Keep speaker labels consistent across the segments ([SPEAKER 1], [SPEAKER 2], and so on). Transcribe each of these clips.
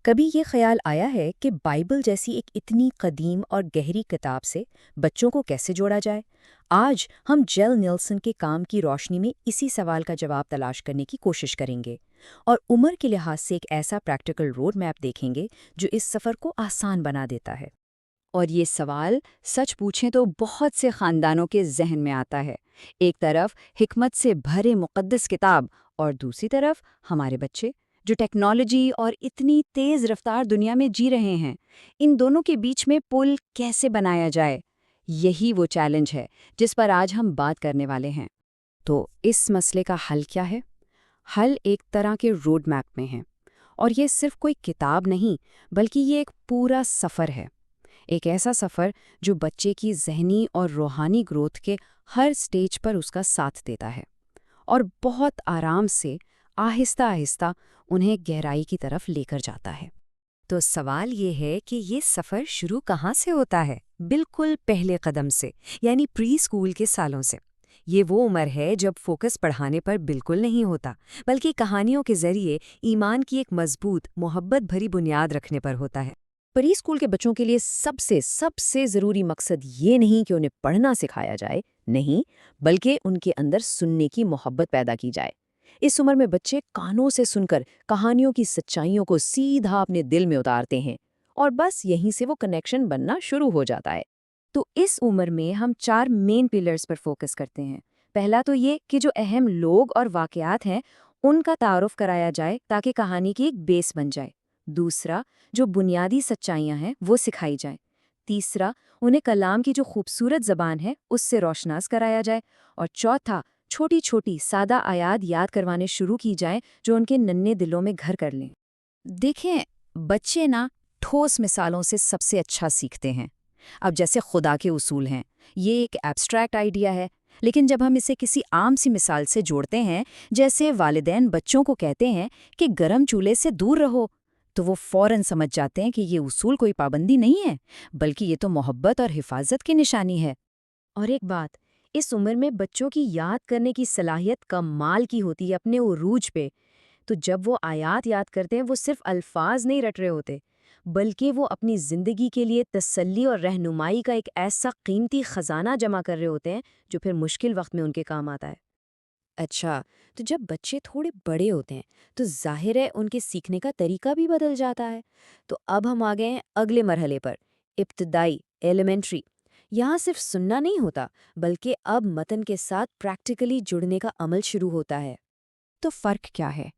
[SPEAKER 1] کبھی یہ خیال آیا ہے کہ بائبل جیسی ایک اتنی قدیم اور گہری کتاب سے بچوں کو کیسے جوڑا جائے؟ آج ہم جیل نیلسن کے کام کی روشنی میں اسی سوال کا جواب تلاش کرنے کی کوشش کریں گے اور عمر کے لحاظ سے ایک ایسا پریکٹیکل روڈ میپ دیکھیں گے جو اس سفر کو آسان بنا دیتا ہے۔
[SPEAKER 2] اور یہ سوال سچ پوچھیں تو بہت سے خاندانوں کے ذہن میں آتا ہے۔ ایک طرف حکمت سے بھرے مقدس کتاب اور دوسری طرف ہمارے بچے جو ٹیکنالوجی اور اتنی تیز رفتار دنیا میں جی رہے ہیں۔ ان دونوں کے بیچ میں پل کیسے بنایا جائے؟ یہی وہ چیلنج ہے جس پر آج ہم بات کرنے والے ہیں۔
[SPEAKER 1] تو اس مسئلے کا حل کیا ہے؟ حل ایک طرح کے روڈ میپ میں ہے، اور یہ صرف کوئی کتاب نہیں بلکہ یہ ایک پورا سفر ہے۔ ایک ایسا سفر جو بچے کی ذہنی اور روحانی گروتھ کے ہر سٹیج پر اس کا ساتھ دیتا ہے اور بہت آرام سے آہستہ آہستہ انہیں گہرائی کی طرف لے کر جاتا ہے۔ تو سوال یہ ہے کہ یہ سفر شروع کہاں سے ہوتا ہے؟ بالکل پہلے قدم سے، یعنی پری اسکول کے سالوں سے۔ یہ وہ عمر ہے جب فوکس پڑھانے پر بالکل نہیں ہوتا، بلکہ کہانیوں کے ذریعے ایمان کی ایک مضبوط، محبت بھری بنیاد رکھنے پر ہوتا ہے۔ پری اسکول کے بچوں کے لیے سب سے ضروری مقصد یہ نہیں کہ انہیں پڑھنا سکھایا جائے، نہیں، بلکہ ان کے اندر سننے کی محبت پیدا کی جائے۔ اس عمر میں بچے کانوں سے سن کر کہانیوں کی سچائیوں کو سیدھا اپنے دل میں اتارتے ہیں، اور بس یہیں سے وہ کنیکشن بننا شروع ہو جاتا ہے۔ تو اس عمر میں ہم 4 مین پلرز پر فوکس کرتے ہیں۔ پہلا تو یہ کہ جو اہم لوگ اور واقعات ہیں ان کا تعارف کرایا جائے تاکہ کہانی کی ایک بیس بن جائے۔ دوسرا، جو بنیادی سچائیاں ہیں وہ سکھائی جائیں۔ تیسرا، انہیں کلام کی جو خوبصورت زبان ہے اس سے روشناس کرایا جائے۔ اور چوتھا، چھوٹی چھوٹی سادہ آیات یاد کروانے شروع کی جائیں جو ان کے ننھے دلوں میں گھر کر لیں۔ دیکھیں، بچے ٹھوس مثالوں سے سب سے اچھا سیکھتے ہیں۔ اب جیسے خدا کے اصول ہیں، یہ ایک ایبسٹریکٹ آئیڈیا ہے، لیکن جب ہم اسے کسی عام سی مثال سے جوڑتے ہیں، جیسے والدین بچوں کو کہتے ہیں کہ گرم چولہے سے دور رہو، تو وہ فوراً سمجھ جاتے ہیں کہ یہ اصول کوئی پابندی نہیں ہے، بلکہ یہ تو محبت اور حفاظت کی نشانی ہے۔ اور ایک بات، اس عمر میں بچوں کی یاد کرنے کی صلاحیت کمال کی ہوتی ہے اپنے عروج پہ۔ تو جب وہ آیات یاد کرتے ہیں، وہ صرف الفاظ نہیں رٹ رہے ہوتے، بلکہ وہ اپنی زندگی کے لیے تسلی اور رہنمائی کا ایک ایسا قیمتی خزانہ جمع کر رہے ہوتے ہیں جو پھر مشکل وقت میں ان کے کام آتا ہے۔ اچھا، تو جب بچے تھوڑے بڑے ہوتے ہیں تو ظاہر ہے ان کے سیکھنے کا طریقہ بھی بدل جاتا ہے۔ تو اب ہم آ گئے ہیں اگلے مرحلے پر، ابتدائی، ایلیمنٹری۔ یہاں صرف سننا نہیں ہوتا، بلکہ اب متن کے ساتھ پریکٹیکلی جڑنے کا عمل شروع ہوتا ہے۔ تو فرق کیا ہے؟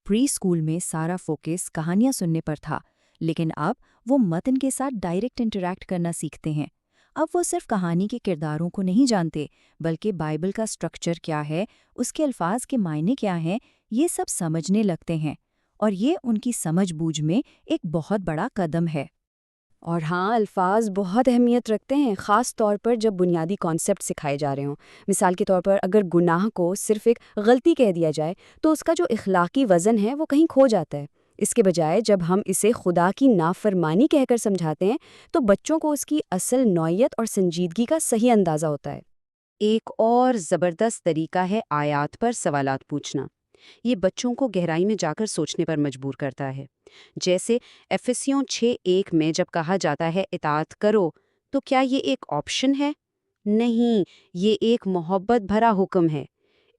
[SPEAKER 1] پری اسکول میں سارا فوکس کہانیاں سننے پر تھا، لیکن اب وہ متن کے ساتھ ڈائریکٹ انٹریکٹ کرنا سیکھتے ہیں۔ اب وہ صرف کہانی کے کرداروں کو نہیں جانتے، بلکہ بائبل کا سٹرکچر کیا ہے، اس کے الفاظ کے معنی کیا ہیں، یہ سب سمجھنے لگتے ہیں، اور یہ ان کی سمجھ بوجھ میں ایک بہت بڑا قدم ہے۔
[SPEAKER 2] اور ہاں، الفاظ بہت اہمیت رکھتے ہیں، خاص طور پر جب بنیادی کانسیپٹ سکھائے جا رہے ہوں۔ مثال کے طور پر اگر گناہ کو صرف ایک غلطی کہہ دیا جائے تو اس کا جو اخلاقی وزن ہے وہ کہیں کھو جاتا ہے۔ اس کے بجائے جب ہم اسے خدا کی نافرمانی کہہ کر سمجھاتے ہیں تو بچوں کو اس کی اصل نوعیت اور سنجیدگی کا صحیح اندازہ ہوتا ہے۔ ایک اور زبردست طریقہ ہے آیات پر سوالات پوچھنا۔ یہ بچوں کو گہرائی میں جا کر سوچنے پر مجبور کرتا ہے۔ جیسے افسیوں 6:1 میں جب کہا جاتا ہے اطاعت کرو، تو کیا یہ ایک آپشن ہے؟ نہیں، یہ ایک محبت بھرا حکم ہے۔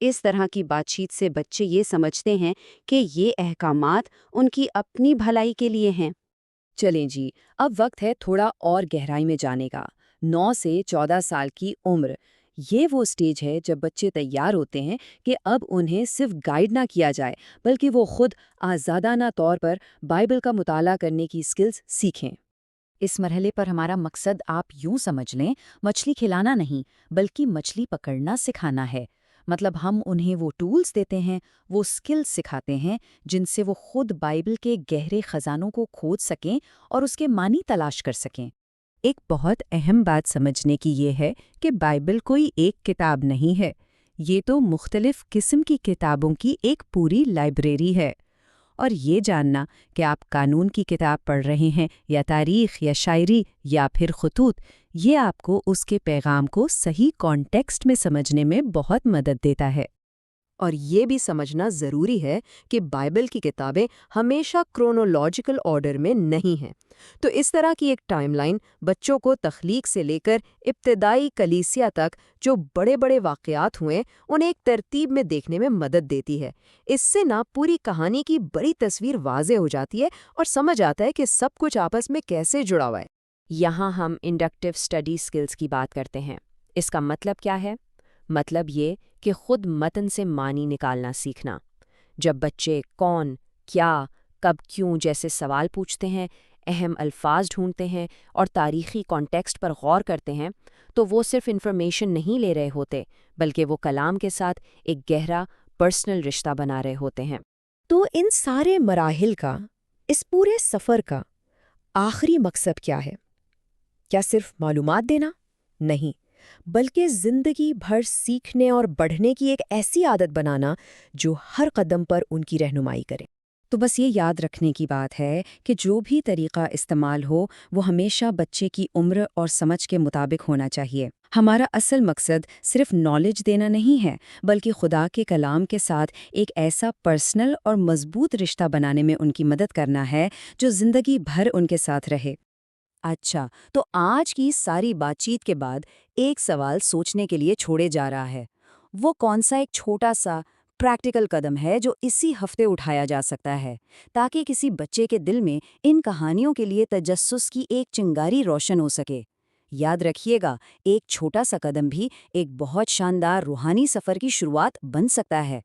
[SPEAKER 2] اس طرح کی بات چیت سے بچے یہ سمجھتے ہیں کہ یہ احکامات ان کی اپنی بھلائی کے لیے ہیں۔
[SPEAKER 1] چلیں جی، اب وقت ہے تھوڑا اور گہرائی میں جانے کا۔ 9 سے 14 سال کی عمر، یہ وہ سٹیج ہے جب بچے تیار ہوتے ہیں کہ اب انہیں صرف گائیڈ نہ کیا جائے، بلکہ وہ خود آزادانہ طور پر بائبل کا مطالعہ کرنے کی سکلز سیکھیں۔ اس مرحلے پر ہمارا مقصد آپ یوں سمجھ لیں، مچھلی کھلانا نہیں، بلکہ مچھلی پکڑنا سکھانا ہے۔ مطلب ہم انہیں وہ ٹولز دیتے ہیں، وہ سکلز سکھاتے ہیں جن سے وہ خود بائبل کے گہرے خزانوں کو کھود سکیں اور اس کے معنی تلاش کر سکیں۔ ایک بہت اہم بات سمجھنے کی یہ ہے کہ بائبل کوئی ایک کتاب نہیں ہے، یہ تو مختلف قسم کی کتابوں کی ایک پوری لائبریری ہے۔ اور یہ جاننا کہ آپ قانون کی کتاب پڑھ رہے ہیں یا تاریخ یا شاعری یا پھر خطوط، یہ آپ کو اس کے پیغام کو صحیح کانٹیکسٹ میں سمجھنے میں بہت مدد دیتا ہے۔
[SPEAKER 3] اور یہ بھی سمجھنا ضروری ہے کہ بائبل کی کتابیں ہمیشہ کرونولوجیکل آرڈر میں نہیں ہیں۔ تو اس طرح کی ایک ٹائم لائن بچوں کو تخلیق سے لے کر ابتدائی کلیسیا تک جو بڑے بڑے واقعات ہوئے انہیں ایک ترتیب میں دیکھنے میں مدد دیتی ہے۔ اس سے نہ پوری کہانی کی بڑی تصویر واضح ہو جاتی ہے اور سمجھ آتا ہے کہ سب کچھ آپس میں کیسے جڑا ہوا ہے۔
[SPEAKER 1] یہاں ہم انڈکٹیو اسٹڈی سکلز کی بات کرتے ہیں۔ اس کا مطلب کیا ہے؟ مطلب یہ کہ خود متن سے معنی نکالنا سیکھنا۔ جب بچے کون، کیا، کب، کیوں جیسے سوال پوچھتے ہیں، اہم الفاظ ڈھونڈتے ہیں اور تاریخی کانٹیکسٹ پر غور کرتے ہیں، تو وہ صرف انفارمیشن نہیں لے رہے ہوتے، بلکہ وہ کلام کے ساتھ ایک گہرا پرسنل رشتہ بنا رہے ہوتے ہیں۔
[SPEAKER 2] تو ان سارے مراحل کا، اس پورے سفر کا آخری مقصد کیا ہے؟ کیا صرف معلومات دینا؟ نہیں، بلکہ زندگی بھر سیکھنے اور بڑھنے کی ایک ایسی عادت بنانا جو ہر قدم پر ان کی رہنمائی کرے۔
[SPEAKER 1] تو بس یہ یاد رکھنے کی بات ہے کہ جو بھی طریقہ استعمال ہو وہ ہمیشہ بچے کی عمر اور سمجھ کے مطابق ہونا چاہیے۔ ہمارا اصل مقصد صرف نالج دینا نہیں ہے، بلکہ خدا کے کلام کے ساتھ ایک ایسا پرسنل اور مضبوط رشتہ بنانے میں ان کی مدد کرنا ہے جو زندگی بھر ان کے ساتھ رہے۔
[SPEAKER 2] اچھا، تو آج کی ساری بات چیت کے بعد ایک سوال سوچنے کے لیے چھوڑے جا رہا ہے۔ وہ کون سا ایک چھوٹا سا پریکٹیکل قدم ہے جو اسی ہفتے اٹھایا جا سکتا ہے تاکہ کسی بچے کے دل میں ان کہانیوں کے لیے تجسس کی ایک چنگاری روشن ہو سکے؟ یاد رکھیے گا، ایک چھوٹا سا قدم بھی ایک بہت شاندار روحانی سفر کی شروعات بن سکتا ہے۔